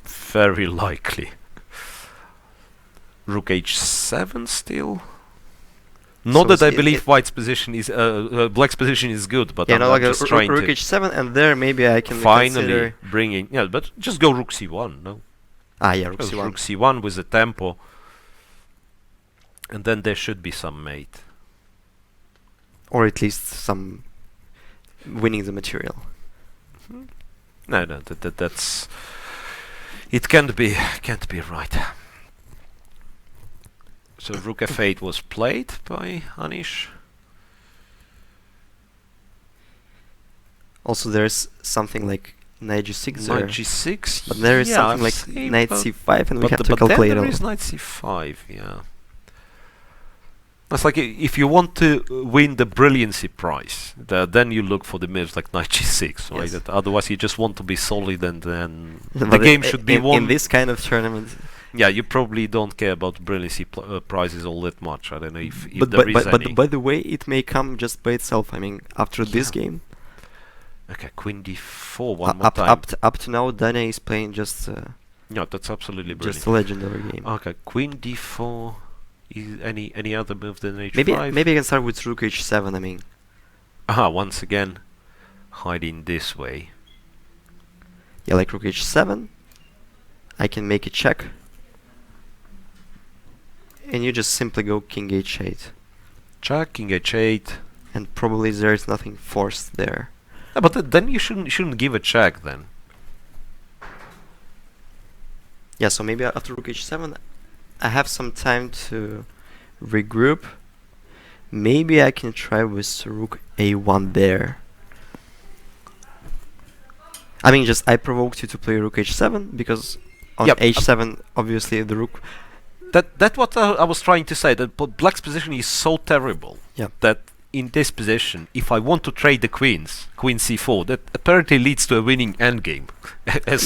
Very likely. Rook h7 still. Not So that I it- believe it- white's position is black's position is good, but Yeah, I'm, no, I'm like just trying rook to h7, and there maybe I can finally consider. bringing. Yeah, but just go rook c1. No, Yeah, rook Just c1. rook c1 with the tempo, and then there should be some mate. Or at least some winning the material. No, that's it. Can't be right. So rook f8 was played by Anish. Also, there's something like knight g6 there, Knight g6. but there is yeah, something I've like seen, knight but c5, and we have to but calculate then all. there is knight c5. Yeah. That's like if you want to win the brilliancy prize, then you look for the moves like knight g6, right? Yes. That otherwise, you just want to be solid, and then the But game should be won. in this kind of tournament. Yeah, you probably don't care about brilliancy prizes all that much. I don't know if But there is any. by the way, it may come just by itself. I mean, after this game, Okay, queen d4 one more time. up to now, Daniil is playing just Yeah, that's absolutely brilliant. just a legendary game. Okay, queen d4. Is any other move than h5? Maybe I can start with rook h7. I mean, Once again, hiding this way. yeah, like rook h7. I can make a check, and you just simply go king h8, Check, king h8. and probably there is nothing forced there. But then you shouldn't give a check then. Yeah, so maybe after rook h7, I have some time to regroup. Maybe I can try with rook a1 there. I mean, just I provoked you to play rook h7 because on Yep, h7, obviously the rook. That's what I was trying to say. That black's position is so terrible Yeah. that in this position, if I want to trade the queens, queen c4, that apparently leads to a winning endgame.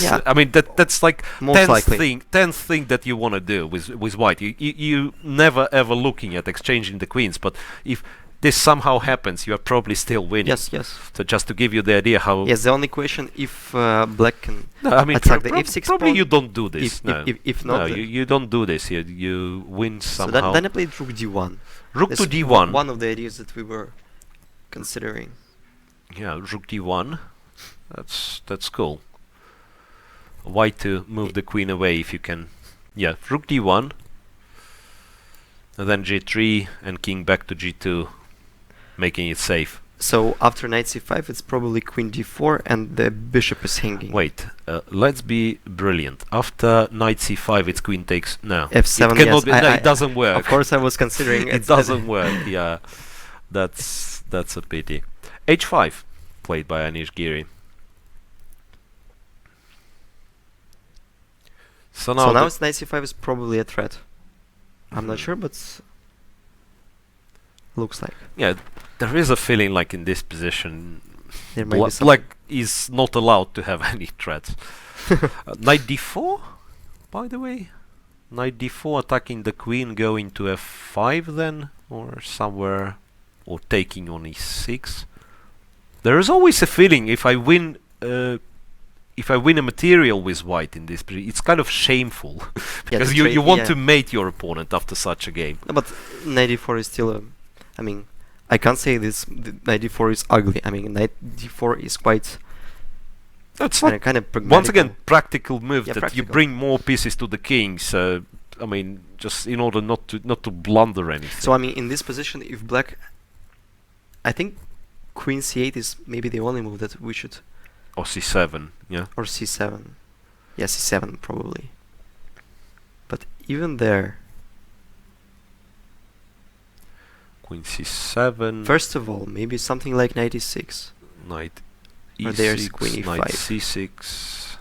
Yeah. I mean that's like Most likely. tenth thing that you want to do with white. You never ever looking at exchanging the queens, but if this somehow happens, you are probably still winning. Yes. So just to give you the idea how. Yes, the only question if black can No, I mean, attack the f6 probably pawn. you don't do this. If- no, if no, not, you don't do this. You win So somehow. then I played rook d1. Rook That's to d1. One of the ideas that we were considering. Yeah, rook d1. That's cool. White to move the queen away if you can. Yeah, rook d1. And then g3 and king back to g2, making it safe. So after knight c5, it's probably queen d4, and the bishop is hanging. Wait, let's be brilliant. After knight c5, it's queen takes. No, f7. it cannot Yes, be. No, it doesn't work. Of course, I was considering It doesn't work. Yeah, that's a pity. h5 played by Anish Giri. So now, So now it's knight c5 is probably a threat. I'm not sure, but looks like yeah, there is a feeling like in this position, there might be some. black is not allowed to have any threats. Knight d4, by the way. Knight d4 attacking the queen, going to f5 then, or somewhere, or taking on e6. There is always a feeling if I win a material with white in this position, it's kind of shameful because the you trade- want yeah. to mate your opponent after such a game. No, but knight d4 is still a. I mean, I can't say this. Knight d4 is ugly. I mean, knight d4 is quite That's kind of pragmatic. once again practical move Yeah, that you practical. bring more pieces to the king. So I mean, just in order not to blunder anything. So I mean, in this position, if black, I think queen c8 is maybe the only move that we should, or c7, yeah. or c7. Yeah, c7 probably. But even there, Queen c7. first of all, maybe something like knight e6. Knight Or there's e6, queen knight e5. c6.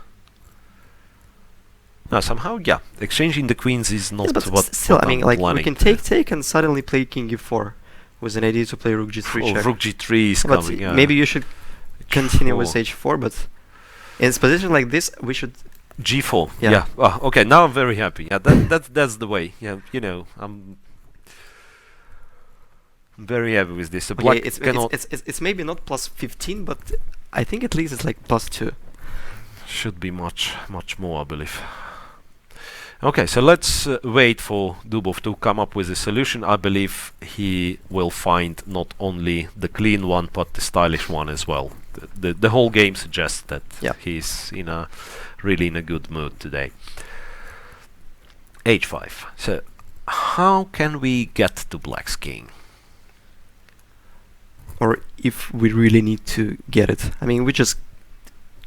No, somehow, yeah, exchanging the queens is not Yes, but what, still, what I mean, I'm like, we planning can to. take and suddenly play king e4 with an idea to play rook g3 Oh, check. rook g3 is But coming, yeah. maybe you should continue with H4. h4, but in this position like this, we should... G4, Yeah. yeah. Oh, okay, now I'm very happy. Yeah, that's the way. Yeah, you know, I'm very happy with this. So Okay, black it's cannot it's maybe not plus 15, but I think at least it's like plus 2. should be much more, I believe. Okay, so let's wait for Dubov to come up with a solution. I believe he will find not only the clean one, but the stylish one as well. The whole game suggests that he's really in a good mood today. H5. So, how can we get to black's king? Or if we really need to get it. I mean, we just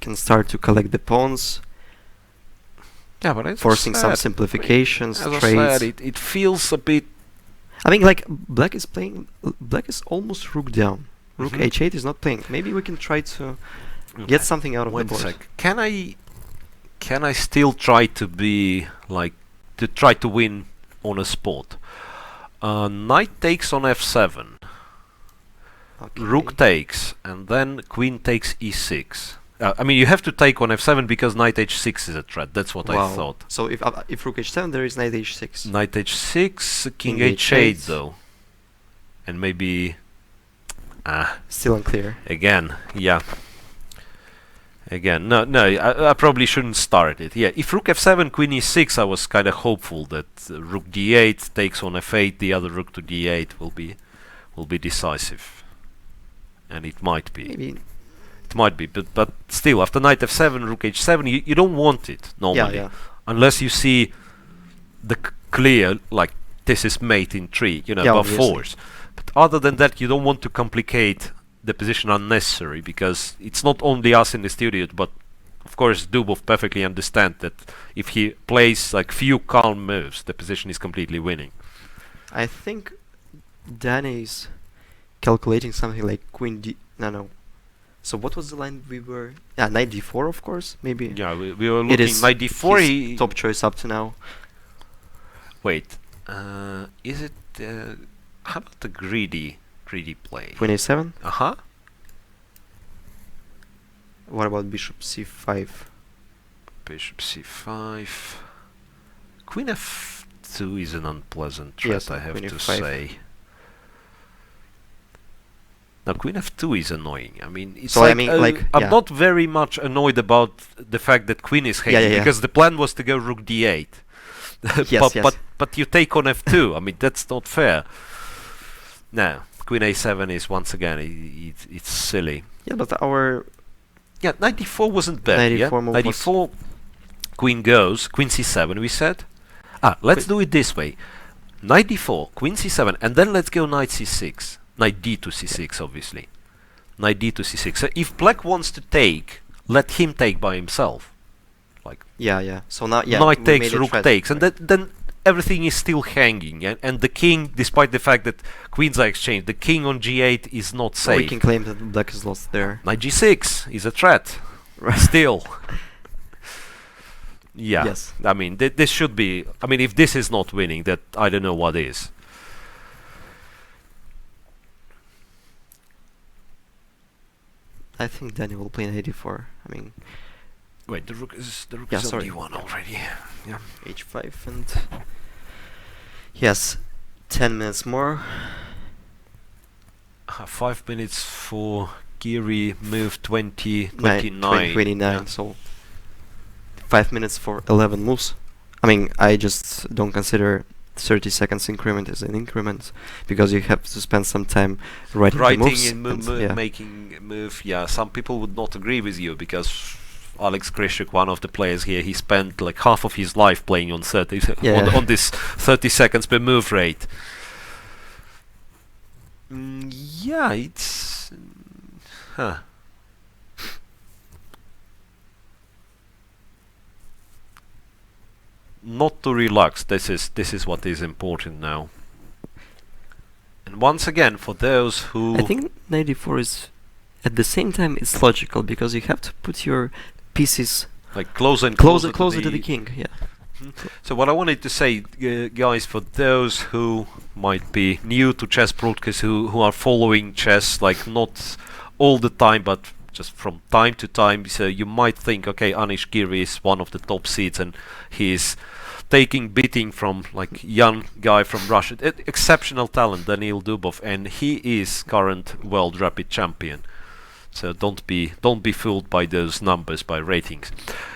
can start to collect the pawns, Yeah, but as forcing I some said, simplifications, as I trades. said, it feels a bit. I mean, like, black is almost rook down. Rook Mhm. h8 is not playing. Maybe we can try to get something out of the One board. sec. Can I still try to be like to try to win on a spot? Knight takes on f7. Okay. Rook takes, and then queen takes e6. I mean, you have to take on f7 because knight h6 is a threat. That's what I Wow. thought. So if rook h7, there is knight h6. Knight h6, king King h8 h8. though, and maybe Still unclear. again, yeah. Again, no, I probably shouldn't start it. Yeah, if rook f7, queen e6, I was kind of hopeful that rook d8 takes on f8, the other rook to d8 will be decisive, and it might be. Maybe. It might be, but still, after knight f7, rook h7, you don't want it normally, Yeah. unless you see the clear, like this is mate in 3, Yeah, above obviously. 4s. But other than that, you don't want to complicate the position unnecessary, because it's not only us in the studio, but of course Dubov perfectly understands that if he plays like few calm moves, the position is completely winning. I think Danny is calculating something like queen d... No. So what was the line we were... Yeah, knight d4, of course, maybe. Yeah, we were It looking is knight d4. his top choice up to now. Wait, is it? How about the greedy play? Queen a7. Uh-huh. What about bishop c5? Bishop c5. Queen f2 is an unpleasant threat, Yes, I have queen to f5. say. Now, queen f2 is annoying. I mean, it's So, I like, mean, I'm yeah. not very much annoyed about the fact that queen is Yeah, hanging, yeah. because the plan was to go rook d8. Yes, But you take on f2. I mean, that's not fair. No, queen a7 is once again, it's silly. Yeah, but our... Yeah, knight d4 wasn't bad. Knight Yeah, d4 move knight was- d4, queen goes, queen c7. We said. Let's do it this way: knight d4, queen c7, and then let's go knight c6, knight d to c6, obviously. Knight d to c6. So if black wants to take, let him take by himself. Like Yeah. So now, yeah, knight we takes, made a rook threat, takes, and right. then everything is still hanging, and the king, despite the fact that queens are exchanged, the king on g8 is not So we safe. can claim that black is lost there. Knight g6 is a threat. Right. Still. Yeah. Yes. I mean, this should be... I mean, if this is not winning, that I don't know what is. I think Daniel will play an 84. I mean, Wait, the rook is Yeah, on sorry. d1 already. Yeah. h5 and... Yes, 10 minutes more. 5 minutes for Giri, move 20, Nine- 29. 29, Yeah. so 5 minutes for 11 moves. I mean, I just don't consider 30 seconds increment as an increment, because you have to spend some time writing the Writing moves. and yeah. making a move. Yeah, some people would not agree with you, because Alex Grishuk, one of the players here, he spent like half of his life playing on 30 Yeah. on this 30 seconds per move rate. Yeah, it's not to relax. This is what is important now. And once again, for those who I think 94 is at the same time it's logical because you have to put your pieces Like closer and closer closer to the king. Yeah. So what I wanted to say, guys, for those who might be new to chess broadcasts, who are following chess like not all the time, but just from time to time, so you might think, okay, Anish Giri is one of the top seeds, and he's taking beating from like young guy from Russia, exceptional talent, Daniil Dubov, and he is current world rapid champion. So don't be fooled by those numbers, by ratings.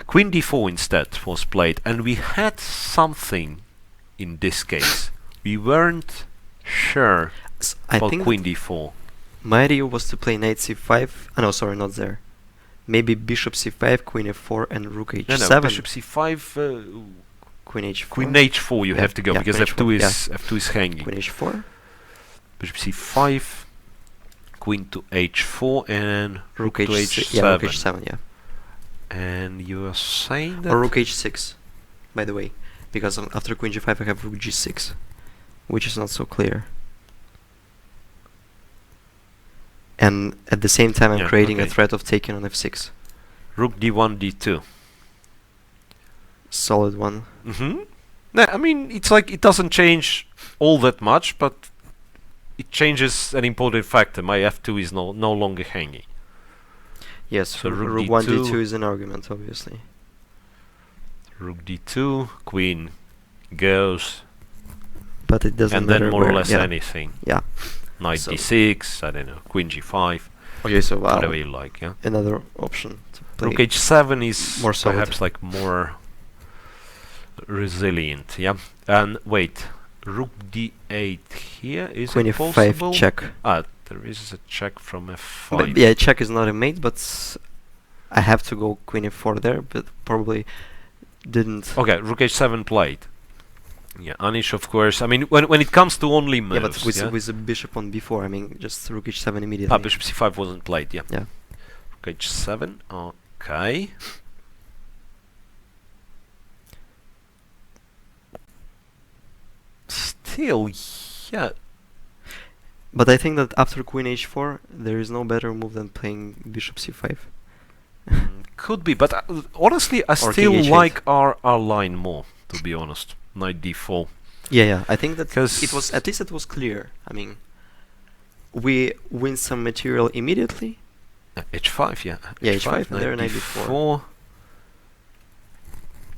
Queen d4 instead was played, and we had something in this case. We weren't sure I about think Queen d4. my idea was to play knight c5. Oh, no, sorry, not there. Maybe bishop c5, queen f4, and rook h7. No, bishop c5, Queen h4. queen h4 you Yeah, have to go, yeah, because queen f2 h4, is hanging. Queen h4. Bishop c5, queen to h4, and rook to h7. Yeah, rook h7, yeah. And you are saying that... Or rook h6, by the way. Because after queen g5 I have rook g6, which is not so clear. And at the same time I'm creating a threat of taking on f6. Rook d1, d2. Solid one. No, I mean, it's like it doesn't change all that much, but it changes an important factor. My f2 is no longer hanging. Yes, so rook 1 d2 is an argument, obviously. Rook d2, queen goes, but it doesn't and matter then more or less yeah. anything. Yeah. Knight So d6, I don't know, queen g5. Okay, so whatever you like, yeah. Another option to play. Rook h7 is more solid. Perhaps like more resilient, yeah. And wait, rook d8 here is queen it possible? f5 check. There is a check from f5. But yeah, check is not a mate, but I have to go queen f4 there, but probably didn't. Okay, rook h7 played. Yeah, Anish, of course. I mean, when it comes to only moves, yeah, but with the bishop on b4, I mean, just rook h7 immediately. Bishop c5 wasn't played. Yeah. Yeah. Rook h7. Okay. Still, yeah. But I think that after queen h4, there is no better move than playing bishop c5. Could be, but honestly, I still like our line more, to be honest. Knight d4. Yeah, I think that it was, at least it was clear. I mean, we win some material immediately. h5, yeah. Yeah, h5, and there knight d4.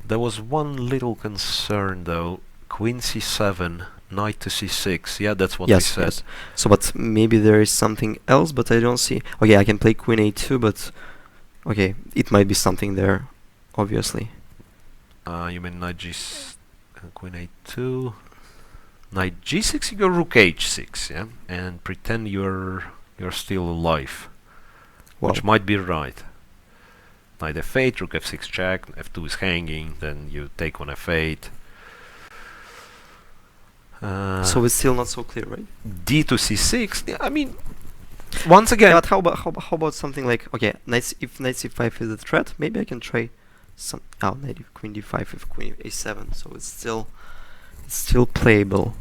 There was one little concern though. Queen c7, knight to c6. Yeah, that's what we said. Yes. So, but maybe there is something else, but I don't see. Okay, I can play queen a2, but okay, it might be something there, obviously. You mean knight queen a2, knight g6. You go rook h6, yeah, and pretend you're still alive, which might be right. Knight f8, rook f6 check, f2 is hanging, then you take on f8. So it's still not so clear, right? D to c6. Yeah, I mean, once again. Yeah, but how about something like, okay, if knight c5 is a threat, maybe I can try some. Knight queen d5 with queen a7. So it's still playable.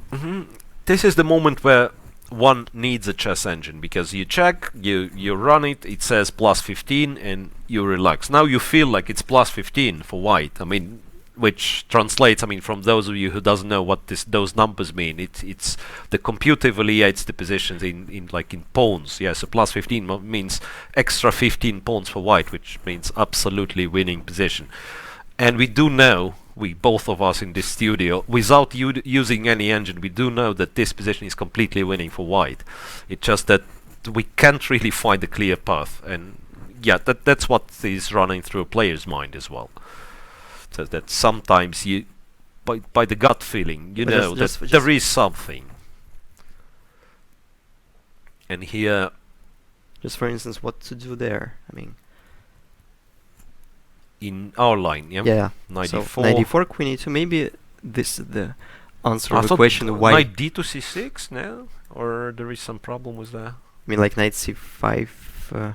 This is the moment where one needs a chess engine, because you check, you run it, it says plus 15, and you relax. Now you feel like it's plus 15 for white. I mean, which translates, I mean, from those of you who doesn't know what those numbers mean, it's the computer evaluates the positions in pawns. Yeah, so plus 15 means extra 15 pawns for white, which means absolutely winning position. And we do know, both of us in this studio, without using any engine, we do know that this position is completely winning for white. It's just that we can't really find a clear path, and yeah, that's what is running through a player's mind as well. So that sometimes you, by the gut feeling, you know that there is something. And here, just for instance, what to do there? I mean, in our line, yeah. Yeah. Knight so d4. Knight d4, queen e2. Maybe this is the answer I of the question. Why? Knight d to c6 now, or there is some problem with that? I mean, like knight c5.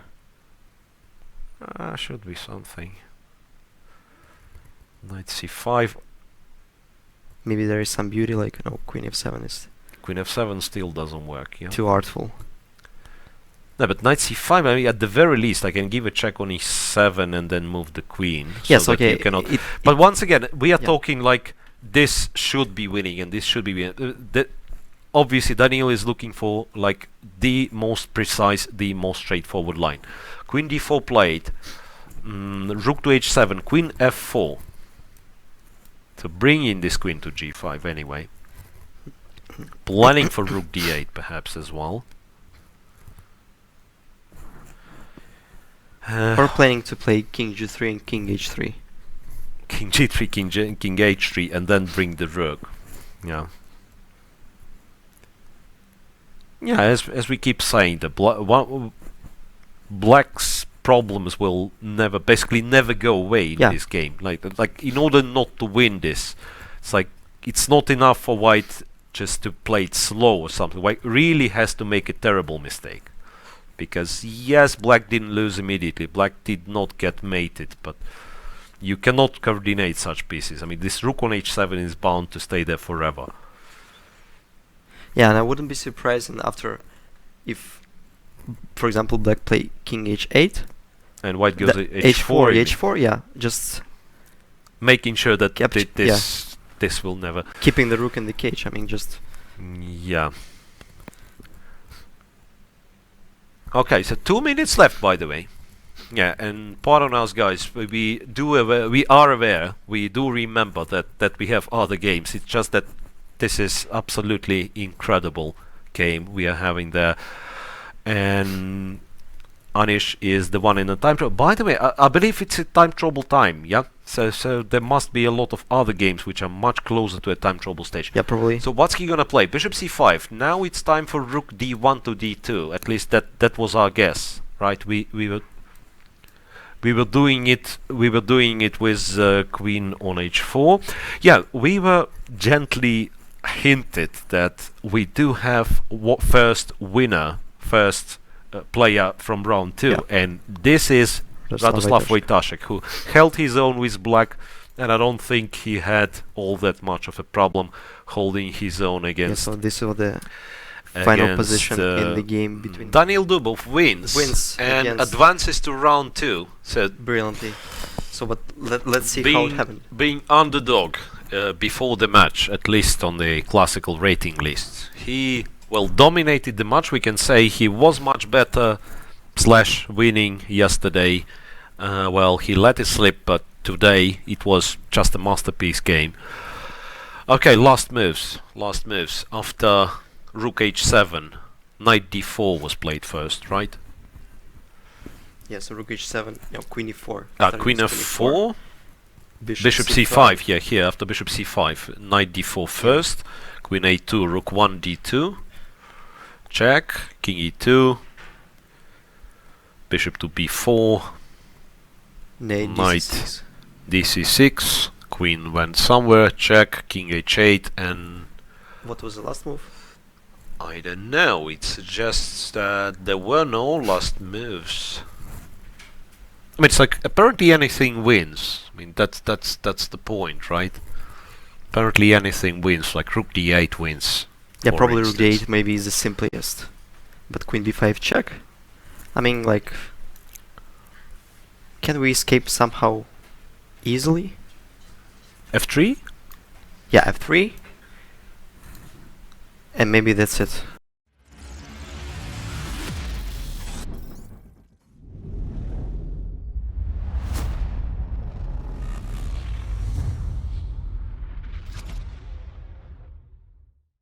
Should be something. Knight c5. Maybe there is some beauty, like no, queen f7 is Queen f7 still doesn't work, yeah. too artful. No, but knight c5, I mean, at the very least, I can give a check on e7 and then move the queen. Yes, so that okay. you cannot. It, But once again, we are yeah. talking like this should be winning and this should be winning. Obviously, Daniil is looking for like the most precise, the most straightforward line. Queen d4 played, rook to h7, queen f4. To bring in this queen to g5 anyway. Planning for rook d8 perhaps as well. or planning to play king g3 and king h3. King g3, king h3, and then bring the rook. Yeah. Yeah, as we keep saying, the black's problems will basically never go away in this game. Like in order not to win this, it's like it's not enough for white just to play it slow or something. White really has to make a terrible mistake. Because yes, black didn't lose immediately, black did not get mated, but you cannot coordinate such pieces. I mean, this rook on h7 is bound to stay there forever. Yeah, and I wouldn't be surprised after if, for example, black play king h8 and white goes h4, h4, yeah, just making sure that this this will never keeping the rook in the cage. I mean, just yeah. Okay, so 2 minutes left, by the way. Yeah, and pardon us, guys. We are aware. We do remember that we have other games. It's just that this is absolutely incredible game we are having there, and Anish is the one in the time trouble. By the way, I believe it's a time trouble time. Yeah, so there must be a lot of other games which are much closer to a time trouble stage. Yeah, probably. So what's he gonna play? Bishop c5. Now it's time for rook d1 to d2. At least that was our guess, right? We were doing it with queen on h4. Yeah, we were gently hinted that we do have first player from round 2, and this is Radoslav Wojtaszek, who held his own with black, and I don't think he had all that much of a problem holding his own against. Yeah, so this was the final position in the game between. Daniil Dubov wins and advances to round 2. So brilliantly. So, but let's see how it happened. Being underdog before the match, at least on the classical rating lists, he dominated the match. We can say he was much better / winning yesterday. He let it slip, but today it was just a masterpiece game. Okay, last moves. After rook h7, knight d4 was played first, right? Yeah, so rook h7, queen e4. Queen f4, bishop c5. Yeah, here after bishop c5, knight d4 first, queen a2, rook 1 d2, check, king e2, bishop to b4, knight dc6, queen went somewhere, check, king h8, and what was the last move? I don't know. It suggests that there were no last moves. I mean, it's like apparently anything wins. I mean, that's the point, right? Apparently anything wins. Like rook d8 wins. Yeah, probably rook d8 maybe is the simplest. But queen b5 check. I mean, like, can we escape somehow easily? f3. Yeah, f3. And maybe that's it.